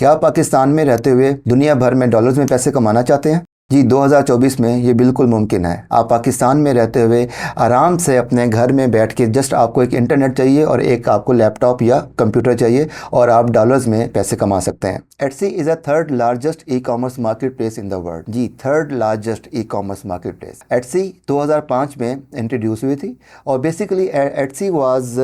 क्या आप पाकिस्तान में रहते हुए दुनिया भर में डॉलर्स में पैसे कमाना चाहते हैं? जी, 2024 में ये बिल्कुल मुमकिन है। आप पाकिस्तान में रहते हुए आराम से अपने घर में बैठ के जस्ट आपको एक इंटरनेट चाहिए और एक आपको लैपटॉप या कंप्यूटर चाहिए और आप डॉलर्स में पैसे कमा सकते हैं। Etsy is a third largest e commerce market place in the world. जी, third largest e commerce market place. Etsy 2005 में इंट्रोड्यूस हुई थी और basically Etsy was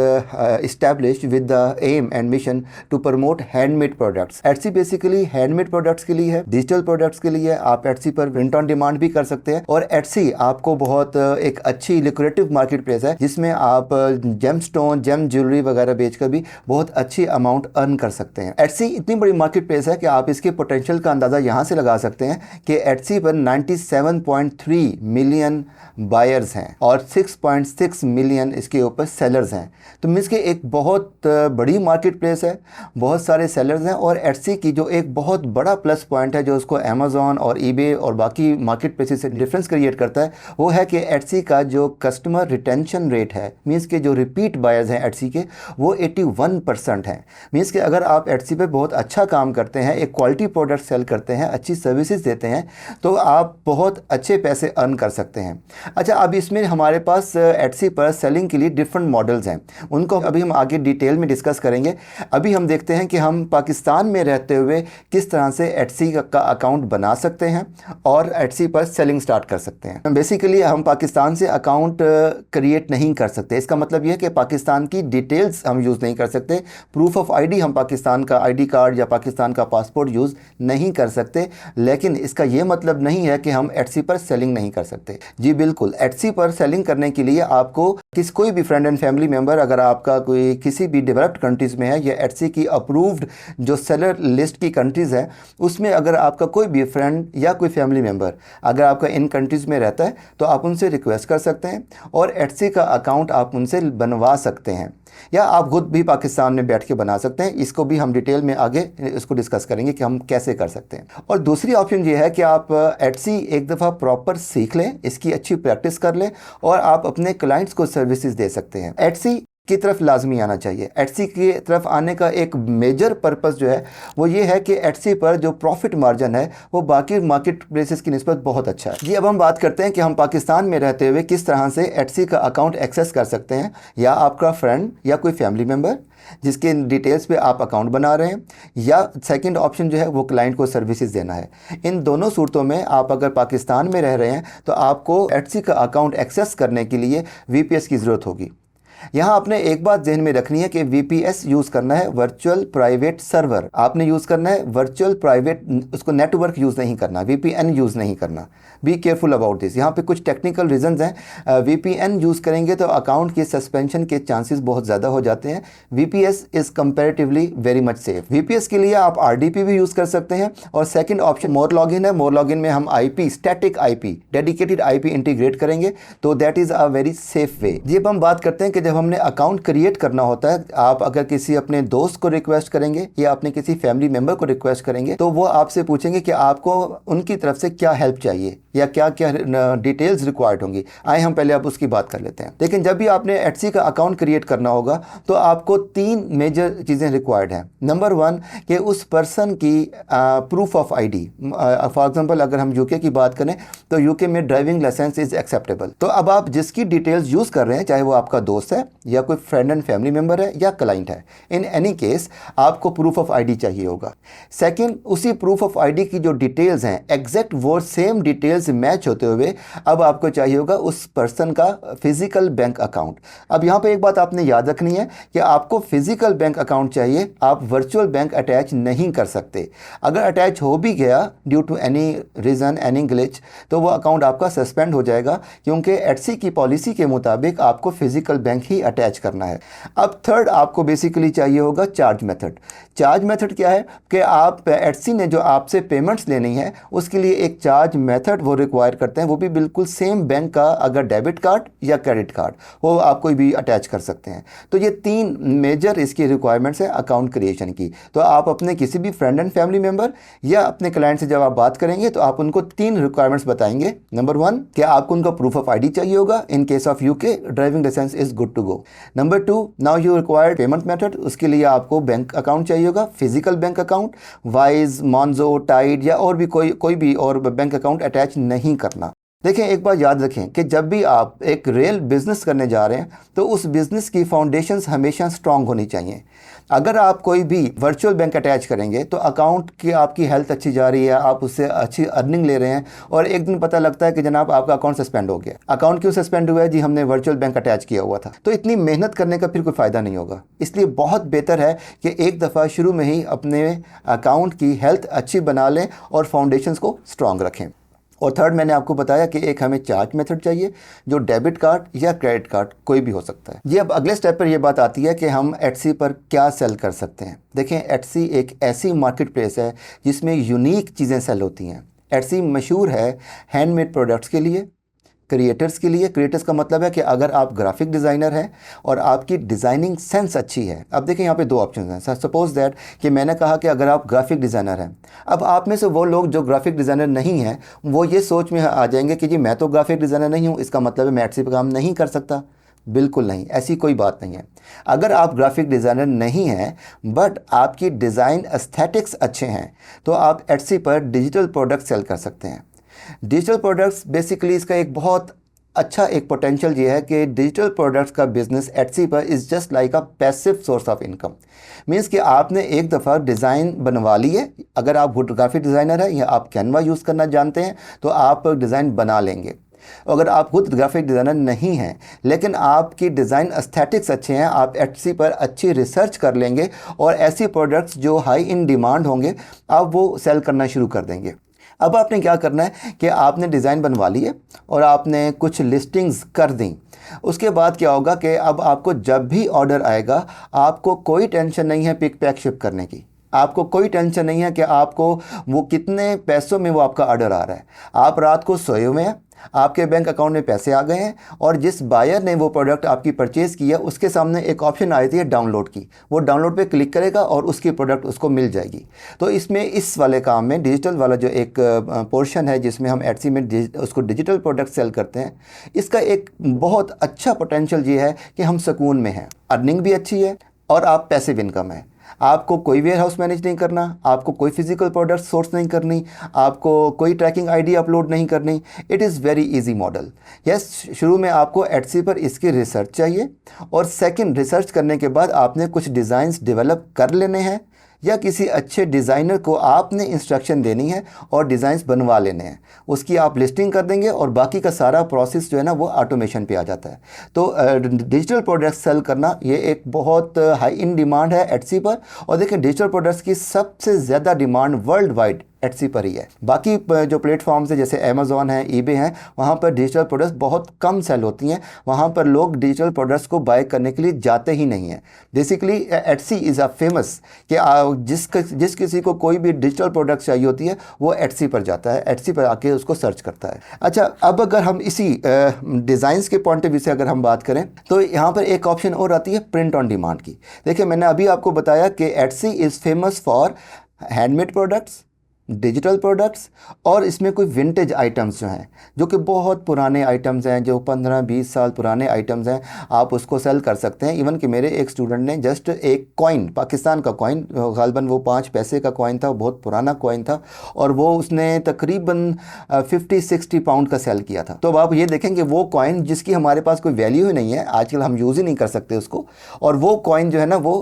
established with the aim and mission to promote handmade products. Etsy basically handmade products के लिए है, digital products के लिए। आप एटसी पर प्रिंट ऑन डिमांड भी कर सकते हैं और एटसी आपको बहुत एक अच्छी लिक्रेटिव मार्केट प्लेस है जिसमें आप जेम स्टोन, जेम ज्वेलरी वगैरह बेचकर भी बहुत अच्छी अमाउंट अर्न कर सकते हैं। एटसी इतनी बड़ी मार्केट प्लेस है कि आप इसके पोटेंशियल का अंदाज़ा यहाँ से लगा सकते हैं कि एटसी पर 97.3 मिलियन बायर्स हैं और 6.6 मिलियन इसके ऊपर सेलर्स हैं। तो मीन्स कि एक बहुत बड़ी मार्केट प्लेस है, बहुत सारे सेलर्स हैं। और एटसी की जो एक बहुत बड़ा प्लस पॉइंट है जो उसको अमेज़ॉन और ईबे और बाकी मार्केट प्लेसेस से डिफरेंस क्रिएट करता है वो है कि एटसी का जो कस्टमर रिटेंशन रेट है, मीन्स के जो रिपीट बायर्स हैं एटसी के, वो 81% हैं। मीन्स कि अगर आप एटसी पे बहुत अच्छा काम करते हैं, एक क्वालिटी प्रोडक्ट सेल करते हैं, अच्छी सर्विसेज देते हैं, तो आप बहुत अच्छे पैसे अर्न कर सकते हैं। अच्छा, अब इसमें हमारे पास एटसी पर सेलिंग के लिए डिफरेंट मॉडल्स हैं, उनको अभी हम आगे डिटेल में डिस्कस करेंगे। अभी हम देखते हैं कि हम पाकिस्तान में रहते हुए किस तरह से एटसी का अकाउंट बना सकते हैं और एटसी पर सेलिंग स्टार्ट कर सकते हैं। बेसिकली हम पाकिस्तान से अकाउंट क्रिएट नहीं कर सकते। इसका मतलब यह है कि पाकिस्तान की डिटेल्स हम यूज़ नहीं कर सकते। प्रूफ ऑफ आईडी हम पाकिस्तान का आईडी कार्ड या पाकिस्तान का पासपोर्ट यूज़ नहीं कर सकते। लेकिन इसका यह मतलब नहीं है कि हम एटसी पर सेलिंग नहीं कर सकते। जी बिल्कुल, एटसी पर सेलिंग करने के लिए आपको कोई भी फ्रेंड एंड फैमिली मेम्बर, अगर आपका कोई किसी भी डेवलप्ड कंट्रीज़ में है या एटसी की अप्रूव्ड जो सेलर लिस्ट की कंट्रीज़ है उसमें अगर आपका कोई भी फ्रेंड या कोई फैमिली मेम्बर अगर आपका इन कंट्रीज़ में रहता है तो आप उनसे रिक्वेस्ट कर सकते हैं और एटसी का अकाउंट आप उनसे बनवा सकते हैं या आप खुद भी पाकिस्तान में बैठ के बना सकते हैं। इसको भी हम डिटेल में आगे इसको डिस्कस करेंगे कि हम कैसे कर सकते हैं। और दूसरी ऑप्शन ये है कि आप एटसी एक दफ़ा प्रॉपर सीख लें, इसकी अच्छी प्रैक्टिस कर लें और आप अपने क्लाइंट्स को सर्विसेज दे सकते हैं। एटसी की तरफ लाजमी आना चाहिए। एटसी की तरफ आने का एक मेजर पर्पस जो है वो ये है कि एटसी पर जो प्रॉफिट मार्जिन है वो बाकी मार्केट प्लेसेस की निस्बत बहुत अच्छा है। जी, अब हम बात करते हैं कि हम पाकिस्तान में रहते हुए किस तरह से एटसी का अकाउंट एक्सेस कर सकते हैं, या आपका फ्रेंड या कोई फैमिली मेम्बर जिसके डिटेल्स पे आप अकाउंट बना रहे हैं, या सेकंड ऑप्शन जो है वो क्लाइंट को सर्विसेज देना है। इन दोनों सूरतों में आप अगर पाकिस्तान में रह रहे हैं तो आपको एटसी का अकाउंट एक्सेस करने के लिए वीपीएस की ज़रूरत होगी। यहाँ आपने एक बात ध्यान में रखनी है कि वीपीएस यूज़ करना है, वर्चुअल प्राइवेट सर्वर आपने यूज़ करना है, वर्चुअल प्राइवेट, उसको नेटवर्क यूज़ नहीं करना, वीपीएन यूज़ नहीं करना। Be careful about this. यहाँ पे कुछ टेक्निकल रीजंस हैं। वीपीएन यूज़ करेंगे तो अकाउंट की सस्पेंशन के चांसेस बहुत ज़्यादा हो जाते हैं। VPS is comparatively very much safe. VPS के लिए आप आरडीपी भी यूज़ कर सकते हैं और सेकंड ऑप्शन मोर लॉगिन है। मोर लॉगिन में हम IP, static IP, dedicated IP integrate करेंगे तो that is a very safe way. जी, अब हम बात करते हैं कि जब हमने अकाउंट क्रिएट करना होता है, आप अगर किसी अपने दोस्त को रिक्वेस्ट करेंगे या अपने किसी फैमिली मेंबर को रिक्वेस्ट करेंगे तो वो आपसे पूछेंगे कि आपको उनकी तरफ से क्या हेल्प चाहिए या क्या क्या डिटेल्स रिक्वायर्ड होंगी। आए हम पहले आप उसकी बात कर लेते हैं। लेकिन जब भी आपने एटसी का अकाउंट क्रिएट करना होगा तो आपको 3 मेजर चीज़ें रिक्वायर्ड हैं। नंबर 1 कि उस पर्सन की proof of ID. For example अगर हम यूके की बात करें तो यूके में ड्राइविंग लाइसेंस इज़ एक्सेप्टेबल। तो अब आप जिसकी डिटेल्स यूज़ कर रहे हैं, चाहे वो आपका दोस्त है या कोई फ्रेंड एंड फैमिली मेंबर है या क्लाइंट है, इन एनी केस आपको प्रूफ ऑफ आईडी चाहिए होगा। सेकंड, उसी प्रूफ ऑफ आईडी की जो डिटेल्स हैं एग्जैक्ट वो सेम डिटेल्स मैच होते हुए अब आपको चाहिए होगा उस पर्सन का फिजिकल बैंक अकाउंट। अब यहाँ पे एक बात आपने याद रखनी है कि आपको फिजिकल बैंक अकाउंट चाहिए, आप वर्चुअल बैंक अटैच नहीं कर सकते। अगर अटैच हो भी गया due to any reason, any glitch, तो वो अकाउंट आपका सस्पेंड हो जाएगा क्योंकि एटसी की पॉलिसी के मुताबिक आपको फिजिकल बैंक ही अटैच करना है। अब थर्ड आपको बेसिकली चाहिए होगा चार्ज मेथड। चार्ज मेथड क्या है कि आप एटसी ने जो आपसे पेमेंट्स लेनी है उसके लिए एक चार्ज मेथड वो रिक्वायर करते हैं, वो भी बिल्कुल सेम बैंक का, अगर डेबिट कार्ड या क्रेडिट कार्ड वो आप कोई भी अटैच कर सकते हैं। तो ये 3 मेजर इसकी रिक्वायरमेंट्स है अकाउंट क्रिएशन की। तो आप अपने किसी भी फ्रेंड एंड फैमिली मेंबर या अपने क्लाइंट से जब आप बात करेंगे तो आप उनको 3 रिक्वायरमेंट्स बताएंगे। नंबर 1 कि आपको उनका प्रूफ ऑफ आईडी चाहिए होगा। In case of UK driving license is good to go. Number 2, now you required payment method. उसके लिए आपको बैंक अकाउंट चाहिए होगा, physical bank account, Wise, Monzo, Tide या और भी कोई भी और बैंक अकाउंट अटैच नहीं करना। देखें, एक बात याद रखें कि जब भी आप एक रियल बिजनेस करने जा रहे हैं तो उस बिजनेस की फाउंडेशंस हमेशा स्ट्रांग होनी चाहिए। अगर आप कोई भी वर्चुअल बैंक अटैच करेंगे तो अकाउंट की आपकी हेल्थ अच्छी जा रही है, आप उससे अच्छी अर्निंग ले रहे हैं और एक दिन पता लगता है कि जनाब आपका अकाउंट सस्पेंड हो गया। अकाउंट क्यों सस्पेंड हुआ है जी? हमने वर्चुअल बैंक अटैच किया हुआ था। तो इतनी मेहनत करने का फिर कोई फ़ायदा नहीं होगा। इसलिए बहुत बेहतर है कि एक दफ़ा शुरू में ही अपने अकाउंट की हेल्थ अच्छी बना लें और फाउंडेशंस को स्ट्रांग रखें। और थर्ड, मैंने आपको बताया कि एक हमें चार्ज मेथड चाहिए जो डेबिट कार्ड या क्रेडिट कार्ड कोई भी हो सकता है। ये अब अगले स्टेप पर ये बात आती है कि हम एटसी पर क्या सेल कर सकते हैं। देखें, एटसी एक ऐसी मार्केट प्लेस है जिसमें यूनिक चीज़ें सेल होती हैं। एटसी मशहूर है हैंडमेड प्रोडक्ट्स के लिए, क्रिएटर्स के लिए। क्रिएटर्स का मतलब है कि अगर आप ग्राफिक डिज़ाइनर हैं और आपकी डिज़ाइनिंग सेंस अच्छी है। अब देखें, यहाँ पे 2 ऑप्शन हैं। सपोज दैट कि मैंने कहा कि अगर आप ग्राफिक डिज़ाइनर हैं, अब आप में से वो लोग जो ग्राफिक डिज़ाइनर नहीं हैं वो ये सोच में आ जाएंगे कि जी मैं तो ग्राफिक डिज़ाइनर नहीं हूँ, इसका मतलब है मैं एटसी पर काम नहीं कर सकता। बिल्कुल नहीं, ऐसी कोई बात नहीं है। अगर आप ग्राफिक डिज़ाइनर नहीं हैं बट आपकी डिज़ाइन एस्थेटिक्स अच्छे हैं तो आप एटसी पर डिजिटल प्रोडक्ट सेल कर सकते हैं। डिजिटल प्रोडक्ट्स बेसिकली इसका एक बहुत अच्छा एक पोटेंशियल ये है कि डिजिटल प्रोडक्ट्स का बिजनेस एटसी पर is just like a passive source of income. Means कि आपने एक दफ़ा डिज़ाइन बनवा ली है, अगर आप ग्राफिक डिज़ाइनर है या आप कैनवा यूज़ करना जानते हैं तो आप डिज़ाइन बना लेंगे। अगर आप खुद ग्राफिक डिज़ाइनर नहीं हैं लेकिन आपकी डिज़ाइन एस्थेटिक्स अच्छे हैं, आप एटसी पर अच्छी रिसर्च कर लेंगे और ऐसी प्रोडक्ट्स जो हाई इन डिमांड होंगे आप वो सेल करना शुरू कर देंगे। अब आपने क्या करना है कि आपने डिज़ाइन बनवा ली है और आपने कुछ लिस्टिंग्स कर दी। उसके बाद क्या होगा कि अब आपको जब भी ऑर्डर आएगा आपको कोई टेंशन नहीं है पिक पैक शिप करने की। आपको कोई टेंशन नहीं है कि आपको वो कितने पैसों में वो आपका ऑर्डर आ रहा है। आप रात को सोए हुए हैं, आपके बैंक अकाउंट में पैसे आ गए हैं और जिस बायर ने वो प्रोडक्ट आपकी परचेज़ किया उसके सामने एक ऑप्शन आई थी डाउनलोड की। वो डाउनलोड पे क्लिक करेगा और उसकी प्रोडक्ट उसको मिल जाएगी। तो इसमें इस वाले काम में डिजिटल वाला जो एक पोर्शन है जिसमें हम एटसी में उसको डिजिटल प्रोडक्ट सेल करते हैं, इसका एक बहुत अच्छा पोटेंशियल ये है कि हम सुकून में हैं, अर्निंग भी अच्छी है और आप पैसिव इनकम है। आपको कोई वेयर हाउस मैनेज नहीं करना, आपको कोई फिजिकल प्रोडक्ट सोर्स नहीं करनी, आपको कोई ट्रैकिंग आईडी अपलोड नहीं करनी। It is very easy model. Yes, शुरू में आपको एटसी पर इसकी रिसर्च चाहिए और सेकंड रिसर्च करने के बाद आपने कुछ डिज़ाइंस डेवलप कर लेने हैं या किसी अच्छे डिज़ाइनर को आपने इंस्ट्रक्शन देनी है और डिज़ाइंस बनवा लेने हैं। उसकी आप लिस्टिंग कर देंगे और बाकी का सारा प्रोसेस जो है ना वो ऑटोमेशन पे आ जाता है। तो डिजिटल प्रोडक्ट सेल करना ये एक बहुत हाई इन डिमांड है एटसी पर। और देखिए, डिजिटल प्रोडक्ट्स की सबसे ज़्यादा डिमांड वर्ल्ड वाइड एटसी पर ही है। बाकी जो प्लेटफॉर्म्स है जैसे अमेज़ॉन है, ईबे हैं, वहाँ पर डिजिटल प्रोडक्ट्स बहुत कम सेल होती हैं। वहाँ पर लोग डिजिटल प्रोडक्ट्स को बाय करने के लिए जाते ही नहीं हैं। Basically Etsy is a famous कि जिस किसी को कोई भी डिजिटल प्रोडक्ट चाहिए होती है वो एटसी पर जाता है, एटसी पर आके उसको सर्च करता है। अच्छा, अब अगर हम इसी डिज़ाइंस के पॉइंट ऑफ व्यू से अगर हम बात करें तो यहाँ पर एक ऑप्शन और आती है प्रिंट ऑन डिमांड की। देखिए, मैंने अभी आपको बताया कि Etsy is famous for handmade products, digital products और इसमें कोई विंटेज आइटम्स जो हैं जो कि बहुत पुराने आइटम्स हैं, जो 15-20 साल पुराने आइटम्स हैं, आप उसको सेल कर सकते हैं। इवन कि मेरे एक स्टूडेंट ने जस्ट एक कॉइन, पाकिस्तान का कॉइन, गालबन वो 5 पैसे का कॉइन था, बहुत पुराना कॉइन था और वो उसने तकरीबन 50-60 पाउंड का सेल किया था। तो अब आप ये देखें कि वो कॉइन जिसकी हमारे पास कोई वैल्यू ही नहीं है, आजकल हम यूज़ ही नहीं कर सकते उसको, और वो कॉइन जो है ना वो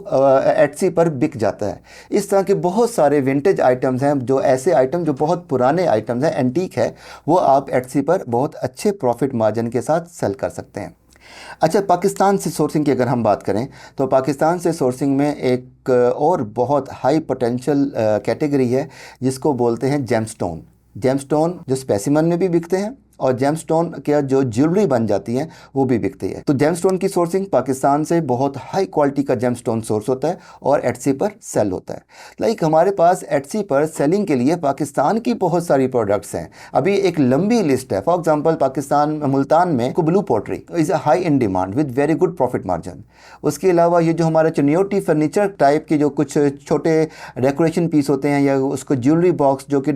एटसी पर बिक जाता है। इस तरह के बहुत सारे विंटेज आइटम्स हैं, जो ऐसे आइटम जो बहुत पुराने आइटम्स हैं, एंटीक है, वो आप एटसी पर बहुत अच्छे प्रॉफिट मार्जिन के साथ सेल कर सकते हैं। अच्छा, पाकिस्तान से सोर्सिंग की अगर हम बात करें तो पाकिस्तान से सोर्सिंग में एक और बहुत हाई पोटेंशियल कैटेगरी है जिसको बोलते हैं जेमस्टोन। जेमस्टोन जो स्पेसिमन में भी बिकते हैं और जेमस्टोन के जो ज्वेलरी बन जाती है वो भी बिकती है। तो जेमस्टोन की सोर्सिंग पाकिस्तान से बहुत हाई क्वालिटी का जेमस्टोन सोर्स होता है और एटसी पर सेल होता है। लाइक हमारे पास एटसी पर सेलिंग के लिए पाकिस्तान की बहुत सारी प्रोडक्ट्स हैं। अभी एक लंबी लिस्ट है। फॉर एग्जांपल, पाकिस्तान मुल्तान में blue pottery is a high in demand with very good profit margin. उसके अलावा ये जो हमारा चनियोटी फर्नीचर टाइप के जो कुछ छोटे डेकोरेशन पीस होते हैं या उसको ज्वेलरी बॉक्स जो कि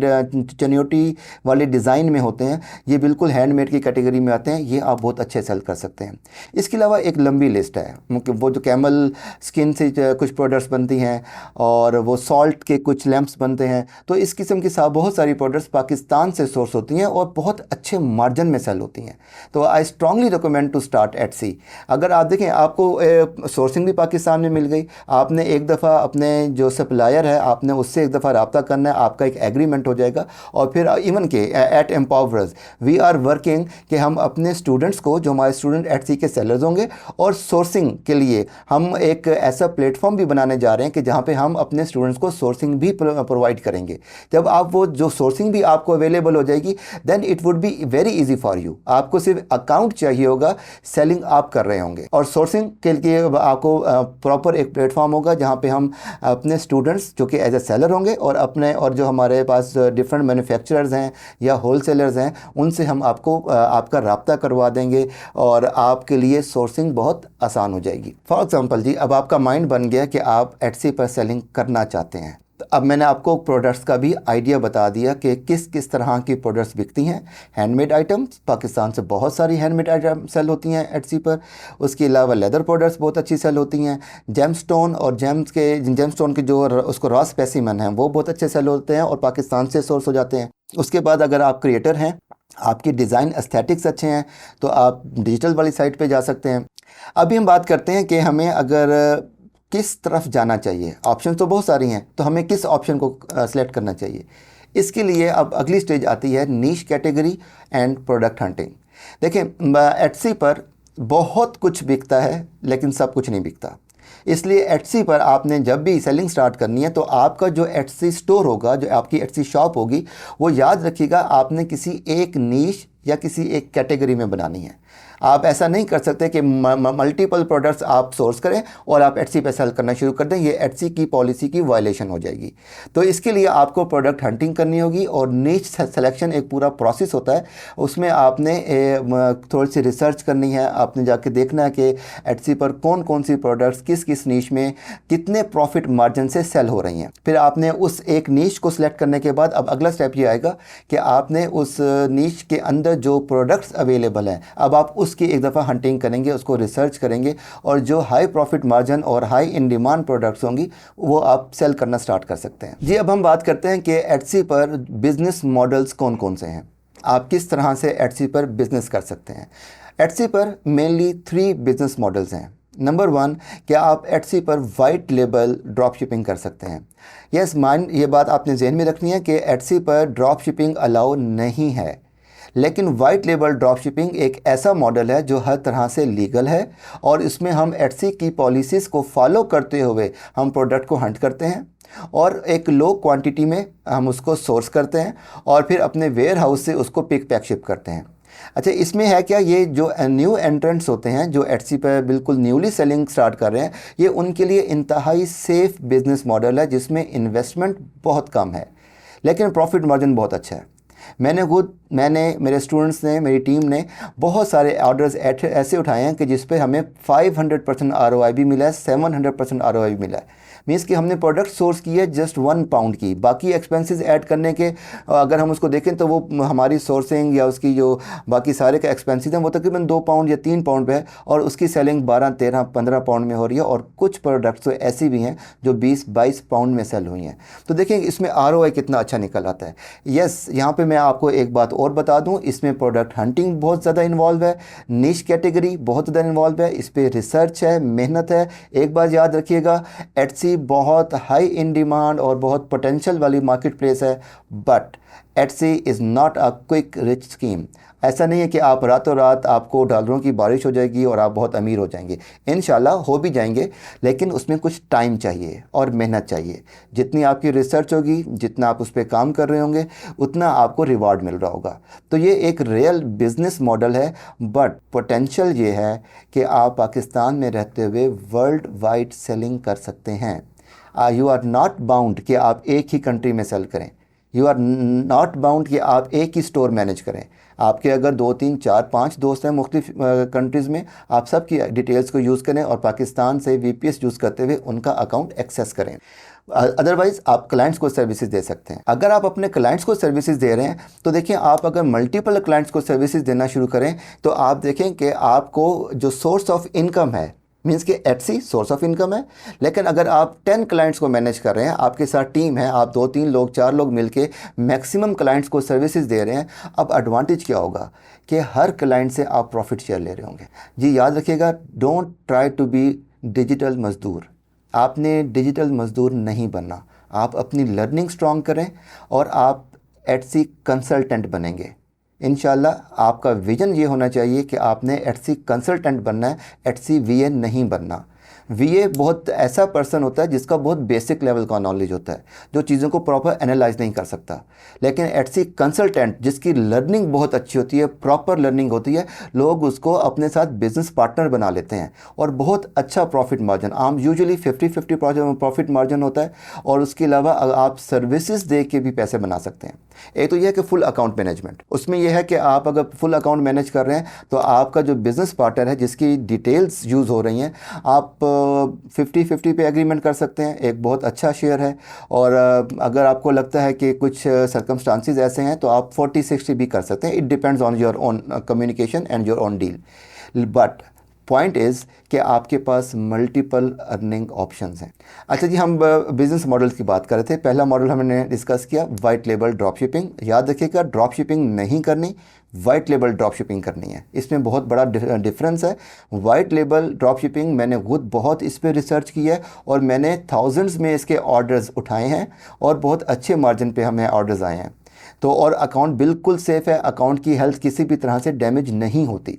चनियोटी वाले डिज़ाइन में होते हैं, ये बिल्कुल हैंडमेड की कैटेगरी में आते हैं, ये आप बहुत अच्छे सेल कर सकते हैं। इसके अलावा एक लंबी लिस्ट है, वो जो कैमल स्किन से कुछ प्रोडक्ट्स बनती हैं और वो सॉल्ट के कुछ लैंप्स बनते हैं। तो इस किस्म की बहुत सारी प्रोडक्ट्स पाकिस्तान से सोर्स होती हैं और बहुत अच्छे मार्जिन में सेल होती हैं। तो I strongly recommend to start Etsy. अगर आप देखें, आपको सोर्सिंग भी पाकिस्तान में मिल गई, आपने एक दफ़ा अपने जो सप्लायर है आपने उससे एक दफ़ा रब्ता करना है, आपका एक एग्रीमेंट हो जाएगा। और फिर इवन के at empowers we are working कि हम अपने स्टूडेंट्स को, जो हमारे स्टूडेंट एटसी के सेलर्स होंगे, और सोर्सिंग के लिए हम एक ऐसा प्लेटफॉर्म भी बनाने जा रहे हैं कि जहाँ पे हम अपने स्टूडेंट्स को सोर्सिंग भी प्रोवाइड करेंगे। जब आप वो जो सोर्सिंग भी आपको अवेलेबल हो जाएगी, then it would be very easy for you. आपको सिर्फ अकाउंट चाहिए होगा, सेलिंग आप कर रहे होंगे। और सोर्सिंग के लिए आपको प्रॉपर एक प्लेटफॉर्म होगा जहाँ पे हम अपने स्टूडेंट्स जो कि एज ए सेलर होंगे और जो हमारे पास डिफरेंट मैन्युफैक्चरर्स हैं या होलसेलर्स हैं, उनसे हम आपको आपका रब्ता करवा देंगे और आपके लिए सोर्सिंग बहुत आसान हो जाएगी। फॉर एग्जांपल जी, अब आपका माइंड बन गया कि आप एटसी पर सेलिंग करना चाहते हैं। तो अब मैंने आपको प्रोडक्ट्स का भी आइडिया बता दिया कि किस किस तरह की प्रोडक्ट्स बिकती हैं। हैंडमेड आइटम्स, पाकिस्तान से बहुत सारी हैंडमेड आइटम सेल होती हैं एटसी पर। उसके अलावा लेदर प्रोडक्ट्स बहुत अच्छी सेल होती हैं। जेमस्टोन और जेमस्टोन के जो उसको रॉ स्पेसिमेन हैं वो बहुत अच्छे सेल होते हैं और पाकिस्तान से सोर्स हो जाते हैं। उसके बाद अगर आप क्रिएटर हैं, आपकी डिज़ाइन एस्थेटिक्स अच्छे हैं, तो आप डिजिटल वाली साइट पे जा सकते हैं। अभी हम बात करते हैं कि हमें अगर किस तरफ जाना चाहिए। ऑप्शन तो बहुत सारी हैं, तो हमें किस ऑप्शन को सेलेक्ट करना चाहिए। इसके लिए अब अगली स्टेज आती है नीश कैटेगरी एंड प्रोडक्ट हंटिंग। देखें, एटसी पर बहुत कुछ बिकता है लेकिन सब कुछ नहीं बिकता। इसलिए एटसी पर आपने जब भी सेलिंग स्टार्ट करनी है, तो आपका जो एटसी स्टोर होगा, जो आपकी एटसी शॉप होगी, वो याद रखिएगा आपने किसी एक नीश या किसी एक कैटेगरी में बनानी है। आप ऐसा नहीं कर सकते कि मल्टीपल प्रोडक्ट्स आप सोर्स करें और आप एटसी पे सेल करना शुरू कर दें। ये एटसी की पॉलिसी की वायलेशन हो जाएगी। तो इसके लिए आपको प्रोडक्ट हंटिंग करनी होगी और नीच सिलेक्शन एक पूरा प्रोसेस होता है। उसमें आपने थोड़ी सी रिसर्च करनी है, आपने जाके देखना है कि एटसी पर कौन कौन सी प्रोडक्ट्स किस किस नीच में कितने प्रॉफिट मार्जिन से सेल हो रही हैं। फिर आपने उस एक नीच को सिलेक्ट करने के बाद अब अगला स्टेप ये आएगा कि आपने उस नीच के अंदर जो प्रोडक्ट्स अवेलेबल हैं, अब आप उसकी एक दफ़ा हंटिंग करेंगे, उसको रिसर्च करेंगे और जो हाई प्रॉफिट मार्जिन और हाई इन डिमांड प्रोडक्ट्स होंगी वो आप सेल करना स्टार्ट कर सकते हैं। जी, अब हम बात करते हैं कि एटसी पर बिजनेस मॉडल्स कौन कौन से हैं, आप किस तरह से एटसी पर बिजनेस कर सकते हैं। एटसी पर मेनली 3 बिजनेस मॉडल्स हैं। नंबर 1, क्या आप एटसी पर वाइट लेबल ड्रॉप शिपिंग कर सकते हैं। यस माइंड, ये बात आपने जहन में रखनी है कि एटसी पर ड्रॉप शिपिंग अलाउ नहीं है, लेकिन वाइट लेबल ड्रॉप शिपिंग एक ऐसा मॉडल है जो हर तरह से लीगल है और इसमें हम एटसी की पॉलिसीज़ को फॉलो करते हुए हम प्रोडक्ट को हंट करते हैं और एक लो क्वांटिटी में हम उसको सोर्स करते हैं और फिर अपने वेयर हाउस से उसको पिक पैक शिप करते हैं। अच्छा, इसमें है क्या, ये जो न्यू एंट्रेंट्स होते हैं जो एटसी पर बिल्कुल न्यूली सेलिंग स्टार्ट कर रहे हैं, ये उनके लिए इंतहाई सेफ बिजनेस मॉडल है जिसमें इन्वेस्टमेंट बहुत कम है लेकिन प्रॉफिट मार्जिन बहुत अच्छा है। मैंने मेरे स्टूडेंट्स ने, मेरी टीम ने बहुत सारे ऑर्डर्स ऐसे उठाए हैं कि जिस पे हमें 500% ROI भी मिला है, 700% ROI भी मिला है। मीन्स कि हमने प्रोडक्ट सोर्स की है जस्ट 1 पाउंड की, बाकी एक्सपेंसेस ऐड करने के अगर हम उसको देखें तो वो हमारी सोर्सिंग या उसकी जो बाकी सारे के एक्सपेंसेस हैं वो तकरीबन 2 पाउंड या 3 पाउंड पे है और उसकी सेलिंग 12, 13, 15 पाउंड में हो रही है। और कुछ प्रोडक्ट्स तो ऐसी भी हैं जो 20, 22 पाउंड में सेल हुई हैं। तो देखें इसमें ROI कितना अच्छा निकल आता है। यस, यहाँ पर मैं आपको एक बात और बता दूं, इसमें प्रोडक्ट हंटिंग बहुत ज़्यादा इन्वॉल्व है, निश कैटेगरी बहुत ज़्यादा इन्वॉल्व है, इस पर रिसर्च है, मेहनत है। एक बात याद रखिएगा, एटसी बहुत हाई इन डिमांड और बहुत पोटेंशियल वाली मार्केट प्लेस है, but Etsy is not a quick rich scheme. ऐसा नहीं है कि आप रातों रात आपको डॉलरों की बारिश हो जाएगी और आप बहुत अमीर हो जाएंगे। इंशाल्लाह हो भी जाएंगे, लेकिन उसमें कुछ टाइम चाहिए और मेहनत चाहिए। जितनी आपकी रिसर्च होगी, जितना आप उस पर काम कर रहे होंगे, उतना आपको रिवार्ड मिल रहा होगा। तो ये एक रियल बिजनेस मॉडल है, बट पोटेंशियल ये है कि आप पाकिस्तान में रहते हुए वर्ल्ड वाइड सेलिंग कर सकते हैं। यू आर नॉट बाउंड कि आप एक ही कंट्री में सेल करें, यू आर नॉट बाउंड कि आप एक ही स्टोर मैनेज करें। आपके अगर 2, 3, 4, 5 दोस्त हैं मुख्तलिफ कंट्रीज़ में, आप सब की डिटेल्स को यूज़ करें और पाकिस्तान से VPS यूज़ करते हुए उनका अकाउंट एक्सेस करें। अदरवाइज आप क्लाइंट्स को सर्विसेज दे सकते हैं। अगर आप अपने क्लाइंट्स को सर्विसेज दे रहे हैं तो देखिए, आप अगर मल्टीपल क्लाइंट्स को सर्विसेज देना शुरू करें तो आप देखें कि आपको जो सोर्स ऑफ इनकम है, मीन्स कि एटसी सोर्स ऑफ इनकम है, लेकिन अगर आप 10 क्लाइंट्स को मैनेज कर रहे हैं, आपके साथ टीम है, आप 2-3 लोग 4 लोग मिलके मैक्सिमम क्लाइंट्स को सर्विसेज दे रहे हैं, अब एडवांटेज क्या होगा कि हर क्लाइंट से आप प्रॉफिट शेयर ले रहे होंगे। जी याद रखिएगा, don't try to be digital मजदूर। आपने डिजिटल मजदूर नहीं बनना, आप अपनी लर्निंग स्ट्रॉन्ग करें और आप एटसी कंसल्टेंट बनेंगे। इंशाल्लाह आपका विजन ये होना चाहिए कि आपने एटसी कंसल्टेंट बनना है, एटसी वीए नहीं बनना। वीए बहुत ऐसा पर्सन होता है जिसका बहुत बेसिक लेवल का नॉलेज होता है, जो चीज़ों को प्रॉपर एनालाइज नहीं कर सकता। लेकिन एटसी कंसल्टेंट जिसकी लर्निंग बहुत अच्छी होती है, प्रॉपर लर्निंग होती है, लोग उसको अपने साथ बिजनेस पार्टनर बना लेते हैं और बहुत अच्छा प्रॉफिट मार्जिन, आम यूजुअली 50-50 प्रॉफिट मार्जिन होता है। और उसके अलावा आप सर्विसेज दे के भी पैसे बना सकते हैं। एक तो यह है कि फुल अकाउंट मैनेजमेंट, उसमें यह है कि आप अगर फुल अकाउंट मैनेज कर रहे हैं तो आपका जो बिज़नेस पार्टनर है जिसकी डिटेल्स यूज़ हो रही हैं, आप 50-50 पे एग्रीमेंट कर सकते हैं, एक बहुत अच्छा शेयर है। और अगर आपको लगता है कि कुछ सर्कमस्टांसिस ऐसे हैं तो आप 40-60 भी कर सकते हैं। It depends on your own communication and your own deal. But point is कि आपके पास मल्टीपल अर्निंग ऑप्शंस हैं। अच्छा जी, हम बिजनेस मॉडल्स की बात कर रहे थे। पहला मॉडल हमने डिस्कस किया वाइट लेबल ड्रॉप शिपिंग। याद रखिएगा, ड्रॉप शिपिंग नहीं करनी, वाइट लेबल ड्रॉप शिपिंग करनी है। इसमें बहुत बड़ा डिफरेंस है। वाइट लेबल ड्रॉप शिपिंग मैंने खुद बहुत इस पर रिसर्च की है और मैंने थाउजेंड्स में इसके ऑर्डर्स उठाए हैं और बहुत अच्छे मार्जिन पे हमें ऑर्डर्स आए हैं। तो और अकाउंट बिल्कुल सेफ़ है, अकाउंट की हेल्थ किसी भी तरह से डैमेज नहीं होती।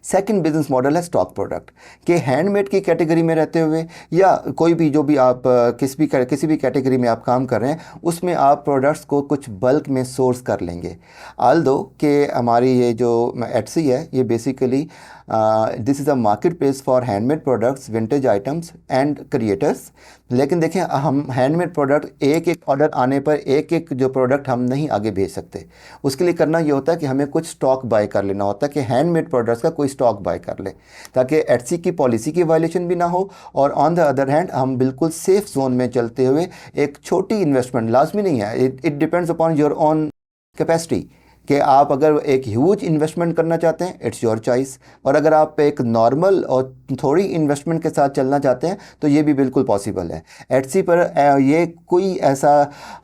सेकंड बिजनेस मॉडल है स्टॉक प्रोडक्ट, के हैंडमेड की कैटेगरी में रहते हुए या कोई भी जो भी आप किसी भी कैटेगरी में आप काम कर रहे हैं, उसमें आप प्रोडक्ट्स को कुछ बल्क में सोर्स कर लेंगे। आल्दो कि हमारी ये जो एटसी है, ये basically this is a market place for handmade products, vintage items and creators. लेकिन देखें, हम हैंडमेड प्रोडक्ट एक एक ऑर्डर आने पर एक एक जो प्रोडक्ट हम नहीं आगे भेज सकते। उसके लिए करना ये होता है कि हमें कुछ स्टॉक बाय कर लेना होता है, कि हैंडमेड प्रोडक्ट्स का कोई स्टॉक बाय कर ले, ताकि एटसी की पॉलिसी की वायलेशन भी ना हो। और ऑन द अदर हैंड हम बिल्कुल सेफ जोन में चलते हुए एक छोटी इन्वेस्टमेंट, लाजमी नहीं है, it depends upon your own capacity, कि आप अगर एक ह्यूज इन्वेस्टमेंट करना चाहते हैं, इट्स योर चॉइस। और अगर आप एक नॉर्मल और थोड़ी इन्वेस्टमेंट के साथ चलना चाहते हैं तो ये भी बिल्कुल पॉसिबल है। एटसी पर ये कोई ऐसा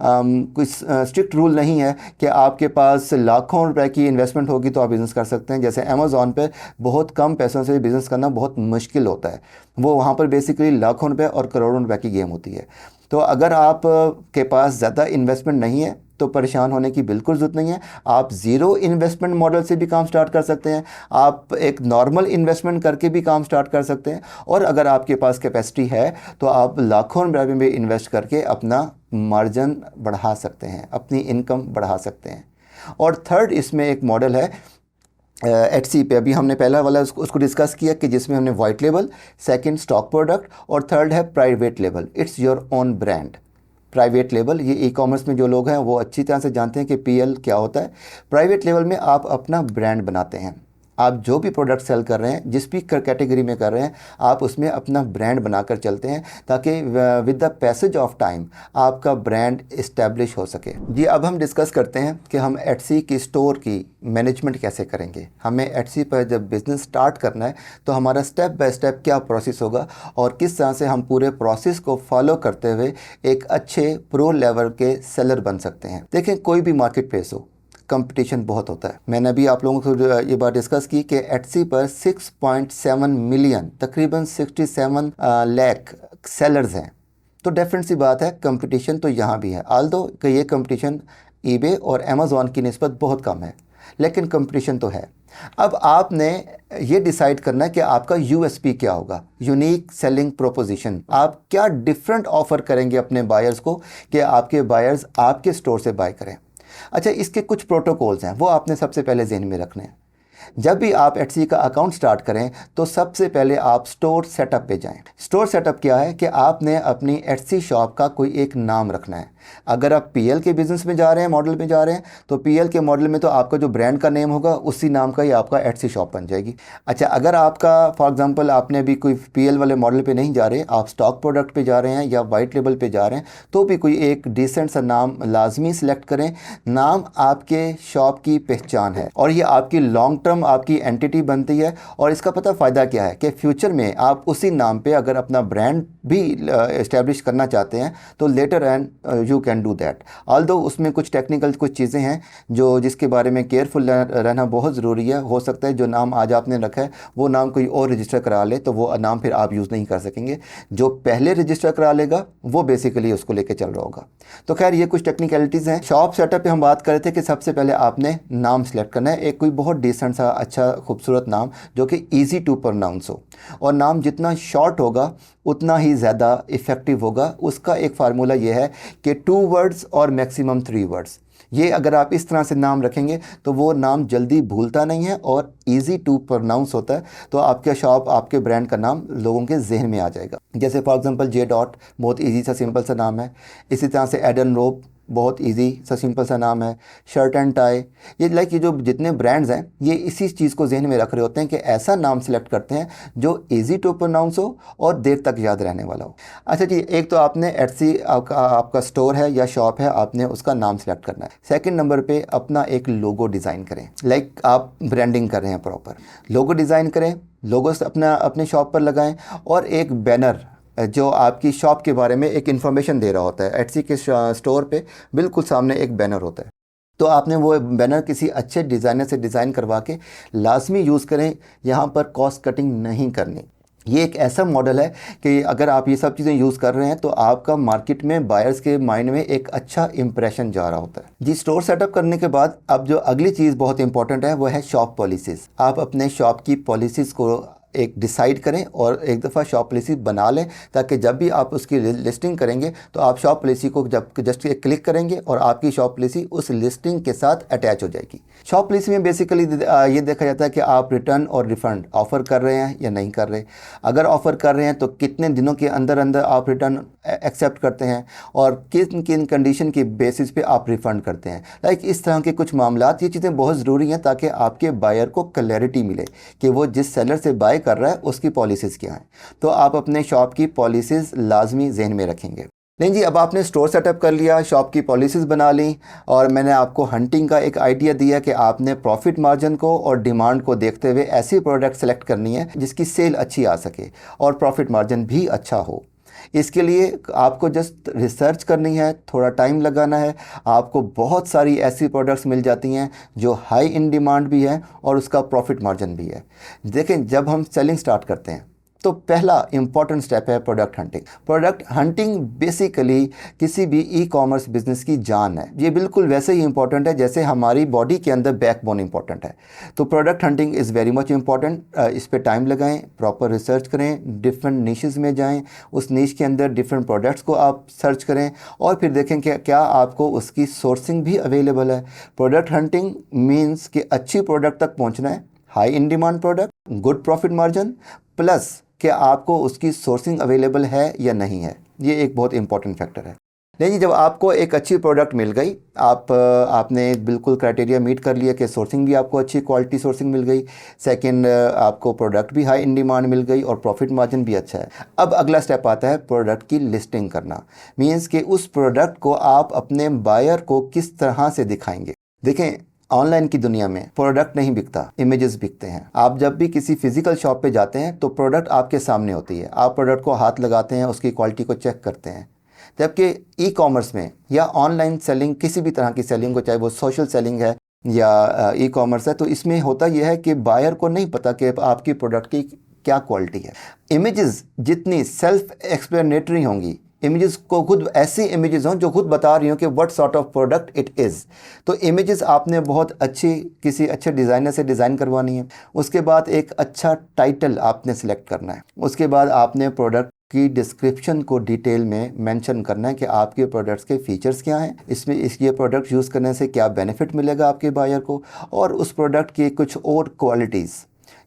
कोई स्ट्रिक्ट रूल नहीं है कि आपके पास लाखों रुपए की इन्वेस्टमेंट होगी तो आप बिज़नेस कर सकते हैं। जैसे अमेज़ॉन पर बहुत कम पैसों से बिज़नेस करना बहुत मुश्किल होता है, वो वहाँ पर बेसिकली लाखों रुपए और करोड़ों रुपए की गेम होती है। तो अगर आप के पास ज़्यादा इन्वेस्टमेंट नहीं है तो परेशान होने की बिल्कुल ज़रूरत नहीं है। आप ज़ीरो इन्वेस्टमेंट मॉडल से भी काम स्टार्ट कर सकते हैं, आप एक नॉर्मल इन्वेस्टमेंट करके भी काम स्टार्ट कर सकते हैं, और अगर आपके पास कैपेसिटी है तो आप लाखों रुपए में इन्वेस्ट करके अपना मार्जिन बढ़ा सकते हैं, अपनी इनकम बढ़ा सकते हैं। और थर्ड इसमें एक मॉडल है एटसी पे, अभी हमने पहला वाला उसको डिस्कस किया कि जिसमें हमने white label, second stock product और थर्ड है private label, it's your own brand. Private label, ये ई कॉमर्स में जो लोग हैं वो अच्छी तरह से जानते हैं कि पीएल क्या होता है। प्राइवेट लेवल में आप अपना ब्रांड बनाते हैं, आप जो भी प्रोडक्ट सेल कर रहे हैं, जिस भी कैटेगरी में कर रहे हैं, आप उसमें अपना ब्रांड बनाकर चलते हैं ताकि with the passage of time आपका ब्रांड इस्टेब्लिश हो सके। जी, अब हम डिस्कस करते हैं कि हम एटसी की स्टोर की मैनेजमेंट कैसे करेंगे। हमें एटसी पर जब बिज़नेस स्टार्ट करना है तो हमारा स्टेप बाय स्टेप क्या प्रोसेस होगा और किस तरह से हम पूरे प्रोसेस को फॉलो करते हुए एक अच्छे प्रो लेवल के सेलर बन सकते हैं। देखें, कोई भी मार्केट प्लेस हो, कंपटीशन बहुत होता है। मैंने अभी आप लोगों को ये बात डिस्कस की कि एटसी पर 6.7 मिलियन, तकरीबन 67 लाख सेलर्स हैं। तो डेफिनेट सी बात है, कंपटीशन तो यहाँ भी है। आल्दो कि ये कंपटीशन ईबे और अमेज़ॉन की निस्बत बहुत कम है, लेकिन कंपटीशन तो है। अब आपने ये डिसाइड करना है कि आपका यूएसपी क्या होगा, यूनिक सेलिंग प्रोपोजिशन। आप क्या डिफरेंट ऑफर करेंगे अपने बायर्स को कि आपके बायर्स आपके स्टोर से बाय करें। अच्छा, इसके कुछ प्रोटोकॉल्स हैं, वो आपने सबसे पहले ज़हन में रखने हैं। जब भी आप एटसी का अकाउंट स्टार्ट करें तो सबसे पहले आप स्टोर सेटअप पे जाएं। स्टोर सेटअप क्या है कि आपने अपनी एटसी शॉप का कोई एक नाम रखना है। अगर आप पीएल के बिज़नेस में जा रहे हैं, मॉडल में जा रहे हैं, तो पीएल के मॉडल में तो आपका जो ब्रांड का नेम होगा उसी नाम का ही आपका एटसी शॉप बन जाएगी। अच्छा, अगर आपका फॉर एग्जांपल आपने भी कोई पीएल वाले मॉडल पे नहीं जा रहे, आप स्टॉक प्रोडक्ट पे जा रहे हैं या वाइट लेबल पे जा रहे हैं, तो भी कोई एक डिसेंट सा नाम लाजमी सिलेक्ट करें। नाम आपके शॉप की पहचान है और ये आपकी लॉन्ग टर्म आपकी एंटिटी बनती है। और इसका पता फ़ायदा क्या है कि फ्यूचर में आप उसी नाम पे अगर अपना ब्रांड भी इस्टेब्लिश करना चाहते हैं तो later and you can do that. Although उसमें कुछ टेक्निकल कुछ चीज़ें हैं जो जिसके बारे में केयरफुल रहना बहुत ज़रूरी है। हो सकता है जो नाम आज आपने रखा है वो नाम कोई और रजिस्टर करा ले तो वो नाम फिर आप यूज़ नहीं कर सकेंगे। जो पहले रजिस्टर करा लेगा वो बेसिकली उसको लेके चल रहा होगा। तो खैर ये कुछ टेक्निकलिटीज़ हैं। शॉप सेटअप पे हम बात कर रहे थे कि सबसे पहले आपने नाम सेलेक्ट करना है, एक कोई बहुत डिसेंट सा अच्छा खूबसूरत नाम जो कि ईजी टू प्रोनाउंस हो। और नाम जितना शॉर्ट होगा उतना ही ज़्यादा इफ़ेक्टिव होगा। उसका एक फार्मूला ये है कि 2 वर्ड्स और मैक्सिमम 3 वर्ड्स। ये अगर आप इस तरह से नाम रखेंगे तो वो नाम जल्दी भूलता नहीं है और इजी टू प्रोनाउंस होता है। तो आपके शॉप आपके ब्रांड का नाम लोगों के जहन में आ जाएगा। जैसे फॉर एग्जांपल जे डॉट बहुत इजी सा सिंपल सा नाम है। इसी तरह से एडन रोप बहुत इजी सा सिंपल सा नाम है। शर्ट एंड टाई, ये जो जितने ब्रांड्स हैं ये इसी चीज़ को जहन में रख रहे होते हैं कि ऐसा नाम सेलेक्ट करते हैं जो इजी टू प्रोनाउंस हो और देर तक याद रहने वाला हो। अच्छा जी, एक तो आपने एटसी आपका स्टोर है या शॉप है, आपने उसका नाम सेलेक्ट करना है। सेकंड नंबर पे अपना एक लोगो डिज़ाइन करें। लाइक आप ब्रांडिंग कर रहे हैं, प्रॉपर लोगो डिज़ाइन करें, लोगो अपने शॉप पर लगाएं और एक बैनर जो आपकी शॉप के बारे में एक इन्फॉर्मेशन दे रहा होता है। एटसी के स्टोर पे बिल्कुल सामने एक बैनर होता है, तो आपने वो बैनर किसी अच्छे डिज़ाइनर से डिज़ाइन करवा के लाजमी यूज़ करें। यहाँ पर कॉस्ट कटिंग नहीं करनी। ये एक ऐसा मॉडल है कि अगर आप ये सब चीज़ें यूज़ कर रहे हैं तो आपका मार्केट में बायर्स के माइंड में एक अच्छा इंप्रेशन जा रहा होता है जी। स्टोर सेटअप करने के बाद अब जो अगली चीज़ बहुत इंपॉर्टेंट है वो है शॉप पॉलिसीज़। आप अपने शॉप की पॉलिसीज़ को एक डिसाइड करें और एक दफ़ा शॉप पॉलिसी बना लें ताकि जब भी आप उसकी लिस्टिंग करेंगे तो आप शॉप पॉलिसी को जब जस्ट क्लिक करेंगे और आपकी शॉप पॉलिसी उस लिस्टिंग के साथ अटैच हो जाएगी। शॉप पॉलिसी में बेसिकली ये देखा जाता है कि आप रिटर्न और रिफ़ंड ऑफ़र कर रहे हैं या नहीं कर रहे। अगर ऑफ़र कर रहे हैं तो कितने दिनों के अंदर अंदर आप रिटर्न एक्सेप्ट करते हैं और किन किन कंडीशन के बेसिस पे आप रिफ़ंड करते हैं। लाइक इस तरह के कुछ मामलात, ये चीज़ें बहुत ज़रूरी हैं ताकि आपके बायर को क्लैरिटी मिले कि वो जिस सेलर से बाय कर रहा है उसकी पॉलिसीज़ क्या हैं। तो आप अपने शॉप की पॉलिसीज़ लाजमी जहन में रखेंगे। नहीं जी, अब आपने स्टोर सेटअप कर लिया, शॉप की पॉलिसीज़ बना ली और मैंने आपको हंटिंग का एक आइडिया दिया कि आपने प्रॉफिट मार्जिन को और डिमांड को देखते हुए ऐसी प्रोडक्ट सेलेक्ट करनी है जिसकी सेल अच्छी आ सके और प्रॉफिट मार्जिन भी अच्छा हो। इसके लिए आपको जस्ट रिसर्च करनी है, थोड़ा टाइम लगाना है। आपको बहुत सारी ऐसी प्रोडक्ट्स मिल जाती हैं जो हाई इन डिमांड भी है और उसका प्रॉफिट मार्जिन भी है। देखें, जब हम सेलिंग स्टार्ट करते हैं तो पहला इंपॉर्टेंट स्टेप है product hunting. Product hunting basically किसी भी ई कॉमर्स बिजनेस की जान है। ये बिल्कुल वैसे ही इंपॉर्टेंट है जैसे हमारी बॉडी के अंदर बैकबोन इंपॉर्टेंट है। तो product hunting is very much important. इस पे टाइम लगाएं, प्रॉपर रिसर्च करें, डिफरेंट निशेज़ में जाएं, उस निश के अंदर डिफरेंट प्रोडक्ट्स को आप सर्च करें और फिर देखें कि क्या आपको उसकी सोर्सिंग भी अवेलेबल है। प्रोडक्ट हंटिंग मीन्स कि अच्छी प्रोडक्ट तक पहुँचना है, high in demand product, good profit margin, plus कि आपको उसकी सोर्सिंग अवेलेबल है या नहीं है। ये एक बहुत इंपॉर्टेंट फैक्टर है। नहीं, जब आपको एक अच्छी प्रोडक्ट मिल गई, आपने बिल्कुल क्राइटेरिया मीट कर लिया कि सोर्सिंग भी आपको अच्छी क्वालिटी सोर्सिंग मिल गई, सेकंड आपको प्रोडक्ट भी हाई इन डिमांड मिल गई और प्रॉफिट मार्जिन भी अच्छा है। अब अगला स्टेप आता है प्रोडक्ट की लिस्टिंग करना। मीन्स कि उस प्रोडक्ट को आप अपने बायर को किस तरह से दिखाएंगे। देखें, ऑनलाइन की दुनिया में प्रोडक्ट नहीं बिकता, इमेजेस बिकते हैं। आप जब भी किसी फिजिकल शॉप पे जाते हैं तो प्रोडक्ट आपके सामने होती है, आप प्रोडक्ट को हाथ लगाते हैं, उसकी क्वालिटी को चेक करते हैं। जबकि ई कॉमर्स में या ऑनलाइन सेलिंग, किसी भी तरह की सेलिंग को, चाहे वो सोशल सेलिंग है या ई कॉमर्स है, तो इसमें होता यह है कि बायर को नहीं पता कि आपकी प्रोडक्ट की क्या क्वालिटी है। इमेजेस जितनी सेल्फ एक्सप्लेनेटरी होंगी, इमेजेस को खुद ऐसी इमेजेस हों जो खुद बता रही हों कि what sort of product it is. तो इमेजेस आपने बहुत अच्छी किसी अच्छे डिज़ाइनर से डिज़ाइन करवानी है। उसके बाद एक अच्छा टाइटल आपने सेलेक्ट करना है। उसके बाद आपने प्रोडक्ट की डिस्क्रिप्शन को डिटेल में मेंशन करना है कि आपके प्रोडक्ट्स के फीचर्स क्या हैं, इसमें ये प्रोडक्ट यूज़ करने से क्या बेनिफिट मिलेगा आपके बायर को, और उस प्रोडक्ट की कुछ और क्वालिटीज़।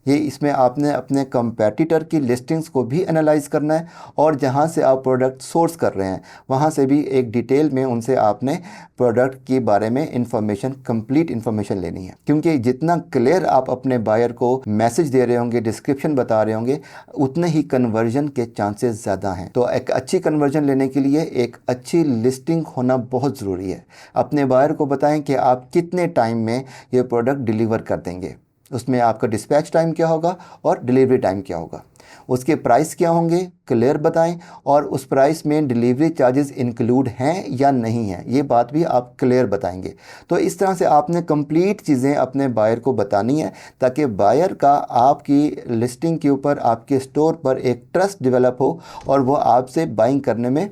ये इसमें आपने अपने कंपैटिटर की लिस्टिंग्स को भी एनालाइज करना है, और जहाँ से आप प्रोडक्ट सोर्स कर रहे हैं वहाँ से भी एक डिटेल में उनसे आपने प्रोडक्ट के बारे में इंफॉर्मेशन, कंप्लीट इंफॉर्मेशन लेनी है। क्योंकि जितना क्लियर आप अपने बायर को मैसेज दे रहे होंगे, डिस्क्रिप्शन बता रहे होंगे, उतने ही कन्वर्जन के चांसेस ज़्यादा हैं। तो एक अच्छी कन्वर्जन लेने के लिए एक अच्छी लिस्टिंग होना बहुत ज़रूरी है। अपने बायर को बताएं कि आप कितने टाइम में ये प्रोडक्ट डिलीवर कर देंगे, उसमें आपका डिस्पैच टाइम क्या होगा और डिलीवरी टाइम क्या होगा, उसके प्राइस क्या होंगे क्लियर बताएं, और उस प्राइस में डिलीवरी चार्जेस इंक्लूड हैं या नहीं हैं, ये बात भी आप क्लियर बताएंगे। तो इस तरह से आपने कंप्लीट चीज़ें अपने बायर को बतानी है, ताकि बायर का आपकी लिस्टिंग के ऊपर, आपके स्टोर पर एक ट्रस्ट डेवलप हो और वो आपसे बाइंग करने में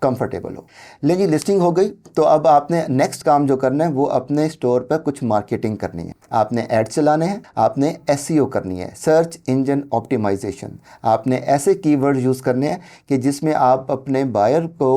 कंफर्टेबल हो। लेकिन लिस्टिंग हो गई, तो अब आपने नेक्स्ट काम जो करना है वो अपने स्टोर पर कुछ मार्केटिंग करनी है। आपने ऐड चलाने हैं, आपने एसईओ करनी है, सर्च इंजन ऑप्टिमाइजेशन। आपने ऐसे कीवर्ड यूज़ करने हैं कि जिसमें आप अपने बायर को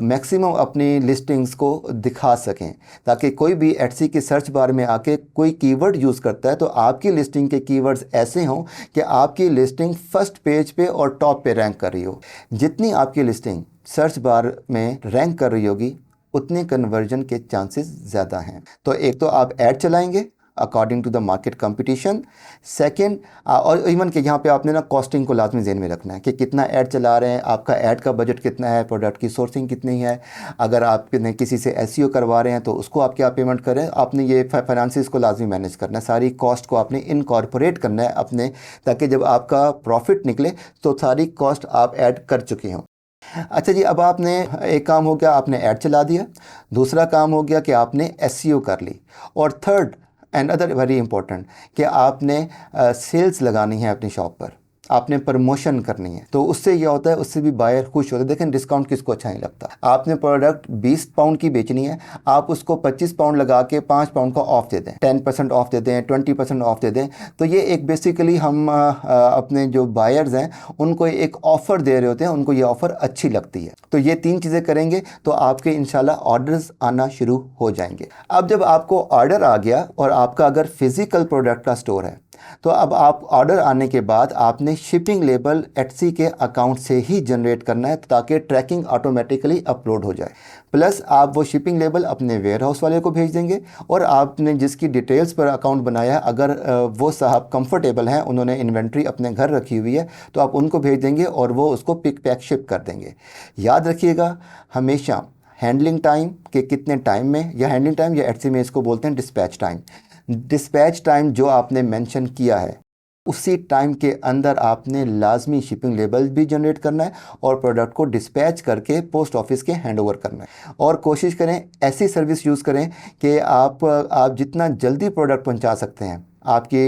मैक्सिमम अपनी लिस्टिंग्स को दिखा सकें, ताकि कोई भी एटसी के सर्च बार में आके कोई कीवर्ड यूज़ करता है तो आपकी लिस्टिंग के कीवर्ड्स ऐसे हों कि आपकी लिस्टिंग फर्स्ट पेज पे और टॉप पे रैंक कर रही हो। जितनी आपकी लिस्टिंग सर्च बार में रैंक कर रही होगी, उतने कन्वर्जन के चांसेस ज़्यादा हैं। तो एक तो आप ऐड चलाएंगे according to the market competition. Second, और इवन कि यहाँ पे आपने ना कॉस्टिंग को लाजमी ज़हन में रखना है कि कितना ऐड चला रहे हैं, आपका ऐड का बजट कितना है, प्रोडक्ट की सोर्सिंग कितनी है। अगर आपने किसी से एसईओ करवा रहे हैं तो उसको आप क्या पेमेंट करें, आपने ये फाइनेंसिस को लाजमी मैनेज करना है, सारी कॉस्ट को आपने इनकॉर्पोरेट करना है अपने, ताकि जब आपका प्रॉफिट निकले तो सारी कॉस्ट आप ऐड कर चुके हों। अच्छा जी, अब आपने एक काम हो गया, आपने ऐड चला दिया। दूसरा काम हो गया कि आपने एसईओ कर ली। और third and other very important कि आपने सेल्स लगानी है अपनी शॉप पर, आपने प्रमोशन करनी है। तो उससे क्या होता है, उससे भी बायर खुश होते हैं। देखें, डिस्काउंट किसको अच्छा नहीं लगता। आपने प्रोडक्ट 20 पाउंड की बेचनी है, आप उसको 25 पाउंड लगा के 5 पाउंड का ऑफ दे दें, 10% ऑफ दे दें, 20% ऑफ दे दें। तो ये एक बेसिकली हम अपने जो बायर्स हैं उनको एक ऑफ़र दे रहे होते हैं, उनको ये ऑफ़र अच्छी लगती है। तो ये 3 चीज़ें करेंगे तो आपके इंशाल्लाह ऑर्डर्स आना शुरू हो जाएंगे। अब जब आपको ऑर्डर आ गया और आपका अगर फिज़िकल प्रोडक्ट का स्टोर है, तो अब आप ऑर्डर आने के बाद आपने शिपिंग लेबल एटसी के अकाउंट से ही जनरेट करना है, ताकि ट्रैकिंग ऑटोमेटिकली अपलोड हो जाए। प्लस आप वो शिपिंग लेबल अपने वेयर हाउस वाले को भेज देंगे, और आपने जिसकी डिटेल्स पर अकाउंट बनाया है, अगर वो साहब कंफर्टेबल हैं, उन्होंने इन्वेंट्री अपने घर रखी हुई है, तो आप उनको भेज देंगे और वो उसको पिक पैक शिप कर देंगे। याद रखिएगा हमेशा हैंडलिंग टाइम के कितने टाइम में, या हैंडलिंग टाइम या एटसी में इसको बोलते हैं डिस्पैच टाइम। डिस्पैच टाइम जो आपने मेंशन किया है उसी टाइम के अंदर आपने लाजमी शिपिंग लेबल भी जनरेट करना है और प्रोडक्ट को डिस्पैच करके पोस्ट ऑफिस के हैंड ओवर करना है। और कोशिश करें ऐसी सर्विस यूज़ करें कि आप जितना जल्दी प्रोडक्ट पहुंचा सकते हैं, आपकी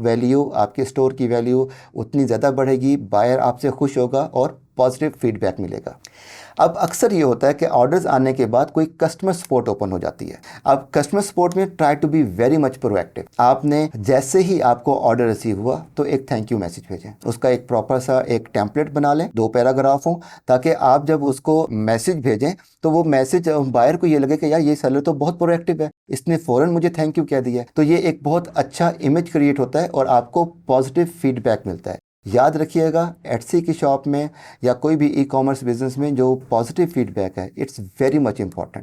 वैल्यू, आपके स्टोर की वैल्यू उतनी ज़्यादा बढ़ेगी, बायर आपसे खुश होगा और पॉजिटिव फीडबैक मिलेगा। अब अक्सर ये होता है कि ऑर्डर्स आने के बाद कोई कस्टमर सपोर्ट ओपन हो जाती है। अब कस्टमर सपोर्ट में try to be very much proactive. आपने जैसे ही आपको ऑर्डर रिसीव हुआ तो एक थैंक यू मैसेज भेजें, उसका एक प्रॉपर सा एक टेम्पलेट बना लें, 2 पैराग्राफ हो, ताकि आप जब उसको मैसेज भेजें तो वो मैसेज बायर को ये लगे कि यार ये सेलर तो बहुत प्रोएक्टिव है, इसने फ़ौरन मुझे थैंक यू कह दिया है। तो ये एक बहुत अच्छा इमेज क्रिएट होता है और आपको पॉजिटिव फीडबैक मिलता है। याद रखिएगा, एटसी की शॉप में या कोई भी ई कॉमर्स बिजनेस में जो पॉजिटिव फीडबैक है, इट्स वेरी मच इंपॉर्टेंट।